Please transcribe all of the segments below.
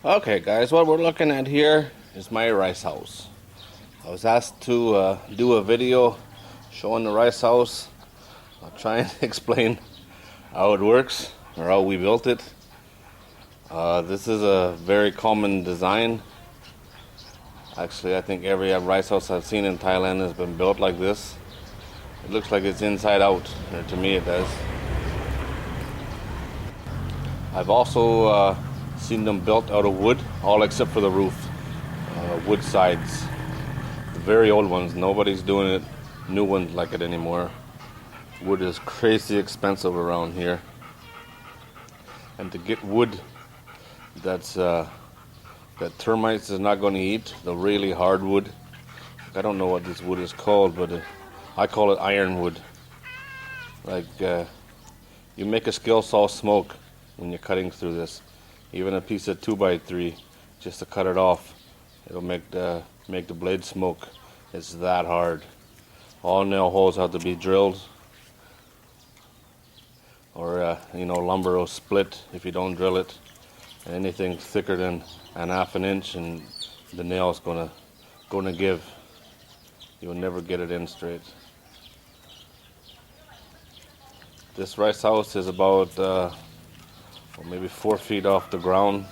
Okay guys, what we're looking at here is my rice house. I was asked to do a video showing the rice house. I'll try and explain how it works or how we built it. This is a very common design. Actually, I think every rice house I've seen in Thailand has been built like this. It looks like it's inside out, or to me it does. I've also seen them built out of wood, all except for the roof. Wood sides. The very old ones, nobody's doing it. New ones like it anymore. Wood is crazy expensive around here. And to get wood that termites is not going to eat, the really hard wood. I don't know what this wood is called, but I call it ironwood. Like you make a skill saw smoke when you're cutting through this. Even a piece of 2x3, just to cut it off, it'll make the blade smoke. It's that hard. All nail holes have to be drilled, or lumber will split if you don't drill it. And anything thicker than an half an inch, and the nail's gonna give. You'll never get it in straight. This rice house is about maybe 4 feet off the ground,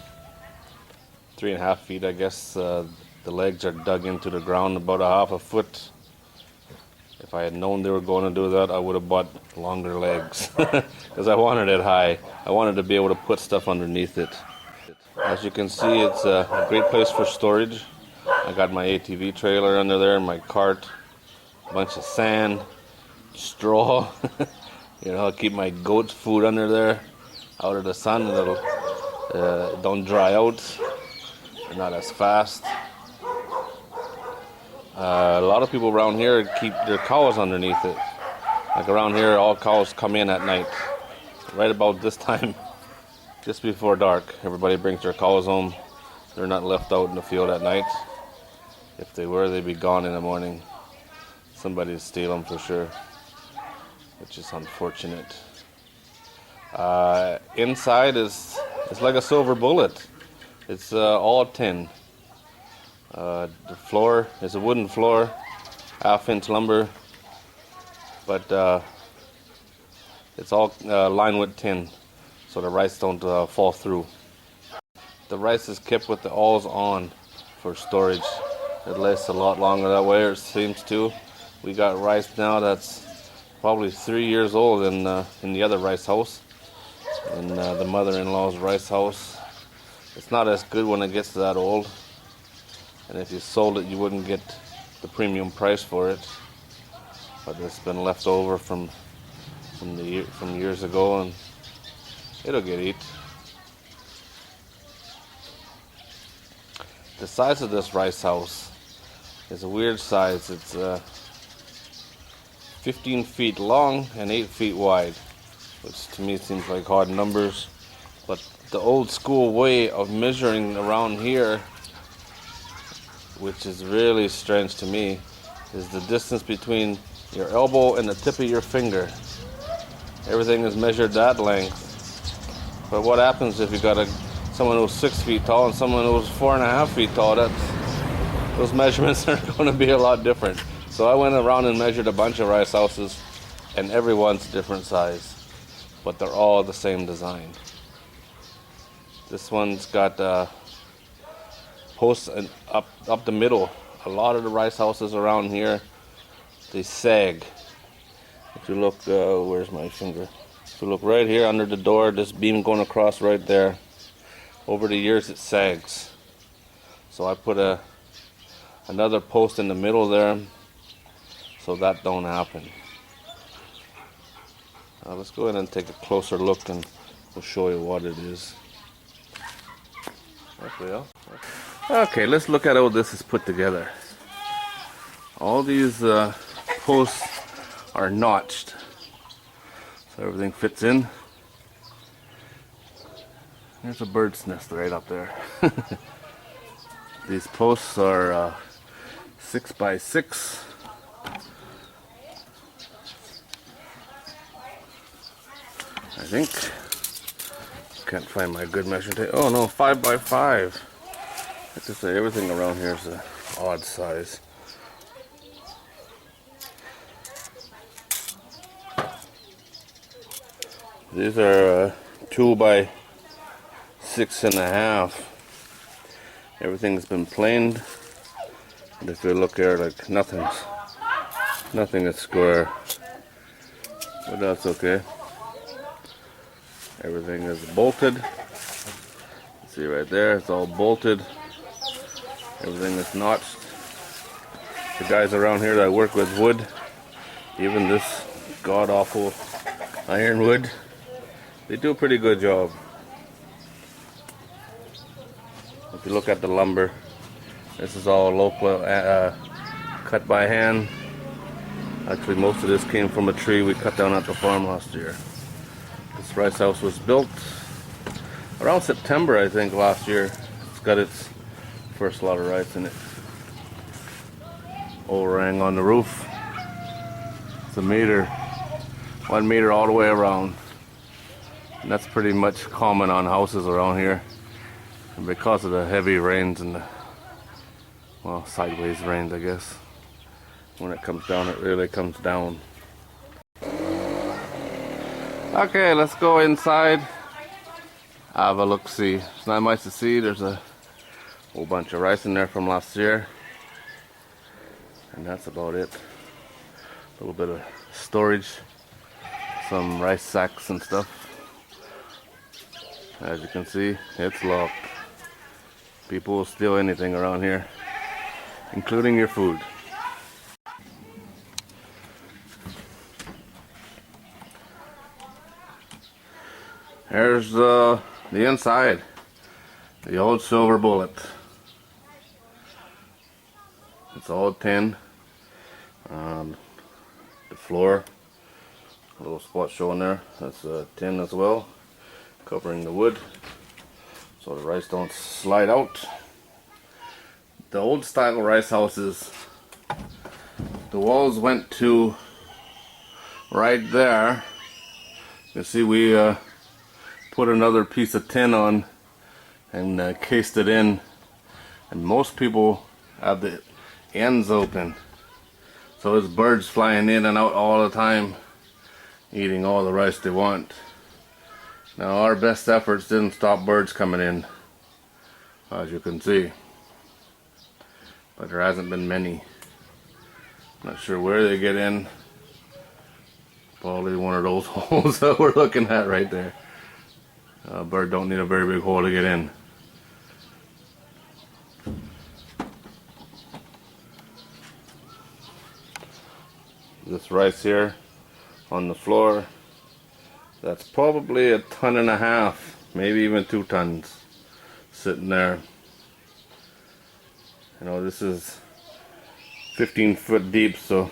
3.5 feet, I guess. The legs are dug into the ground about a half a foot. If I had known they were going to do that, I would have bought longer legs, because I wanted it high. I wanted to be able to put stuff underneath it. As you can see, it's a great place for storage. I got my ATV trailer under there, my cart, a bunch of sand, straw. I'll keep my goats' food under there, out of the sun, and it'll don't dry out. They're not as fast. A lot of people around here keep their cows underneath it. Like around here, all cows come in at night, right about this time. Just before dark, everybody brings their cows home. They're not left out in the field at night. If they were, they'd be gone in the morning. Somebody'd steal them for sure, which is unfortunate. Inside it's like a silver bullet. It's all tin. The floor is a wooden floor, 1/2-inch lumber, but it's all lined with tin, so the rice don't fall through. The rice is kept with the awls on for storage. It lasts a lot longer that way, or it seems to. We got rice now that's probably 3 years old in the other rice house, in the mother-in-law's rice house. It's not as good when it gets that old, and if you sold it, you wouldn't get the premium price for it. But it's been left over from years ago, and it'll get eat. The size of this rice house is a weird size. It's 15 feet long and 8 feet wide, which to me seems like odd numbers. But the old school way of measuring around here, which is really strange to me, is the distance between your elbow and the tip of your finger. Everything is measured that length. But what happens if you got someone who's 6 feet tall and someone who's 4.5 feet tall? Those measurements are going to be a lot different. So I went around and measured a bunch of rice houses, and everyone's different size, but they're all the same design. This one's got posts up the middle. A lot of the rice houses around here, they sag. If you look, where's my finger? If you look right here under the door, this beam going across right there, over the years it sags. So I put another post in the middle there, so that don't happen. Let's go ahead and take a closer look, and we'll show you what it is. Okay, let's look at how this is put together. All these posts are notched, so everything fits in. There's a bird's nest right up there. These posts are 6x6. I think. can't find my good measuring tape. Oh no, 5 by 5. It's just that everything around here is an odd size. These are 2 by 6.5. Everything's been planed. And if you look here, like nothing is square. But that's okay. Everything is bolted. See right there, it's all bolted. Everything is notched. The guys around here that work with wood, even this god-awful ironwood, they do a pretty good job. If you look at the lumber, this is all local, cut by hand. Actually, most of this came from a tree we cut down at the farm last year. This rice house was built around September, I think, last year. It's got its first lot of rice in it. Overhang on the roof. It's a meter, 1 meter all the way around. And that's pretty much common on houses around here. And because of the heavy rains and the, well, sideways rains, I guess. When it comes down, it really comes down. Okay, let's go inside. Have a look-see. It's not nice to see. There's a whole bunch of rice in there from last year. And that's about it. A little bit of storage. Some rice sacks and stuff. As you can see, it's locked. People will steal anything around here, including your food. Here's the inside. The old silver bullet. It's all tin. The floor, a little spot showing there. That's tin as well, covering the wood so the rice don't slide out. The old style rice houses, the walls went to right there. You can see we put another piece of tin on and cased it in, and most people have the ends open, so there's birds flying in and out all the time, eating all the rice they want. Now our best efforts didn't stop birds coming in, as you can see, but there hasn't been many. Not sure where they get in. Probably one of those holes that we're looking at right there. A bird don't need a very big hole to get in. This rice here on the floor, that's probably 1.5 tons, maybe even 2 tons sitting there. You know, this is 15 foot deep, so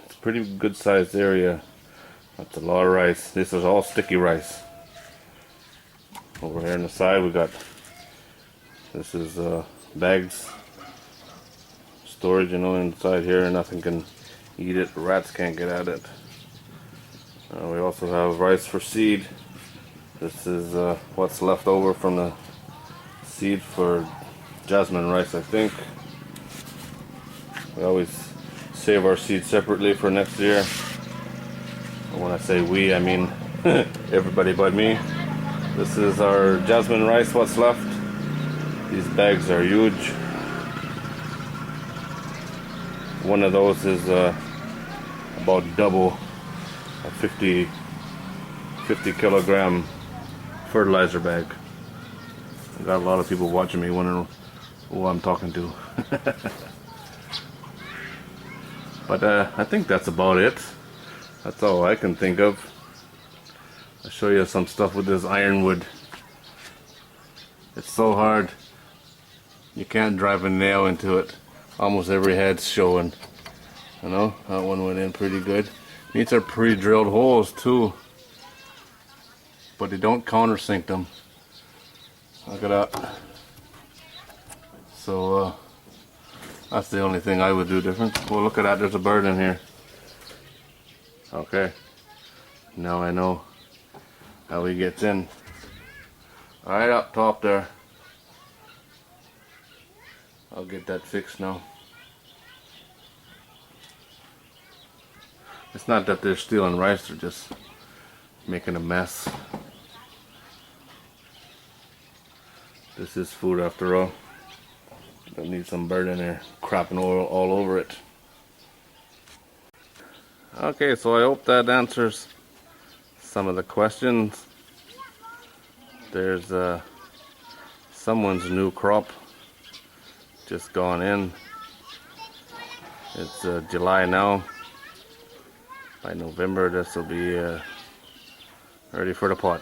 it's a pretty good sized area. That's a lot of rice. This is all sticky rice. Over here on the side we got, this is bags, storage, you know, inside here. Nothing can eat it, rats can't get at it. We also have rice for seed. This is what's left over from the seed for jasmine rice, I think. We always save our seeds separately for next year. And when I say we, I mean everybody but me. This is our jasmine rice, what's left. These bags are huge. One of those is about double a 50 kilogram fertilizer bag. I got a lot of people watching me wondering who I'm talking to. But I think that's about it. That's all I can think of. I'll show you some stuff with this ironwood. It's so hard. You can't drive a nail into it. Almost every head's showing. You know, that one went in pretty good. These are pre-drilled holes too, but they don't countersink them. Look at that. So that's the only thing I would do different. Well, look at that, there's a bird in here. Okay, now I know how he gets in. Right up top there. I'll get that fixed now. It's not that they're stealing rice, they're just making a mess. This is food after all. Don't need some bird in there crapping all over it. Okay, so I hope that answers some of the questions. There's someone's new crop just gone in. It's July now. By November this will be ready for the pot.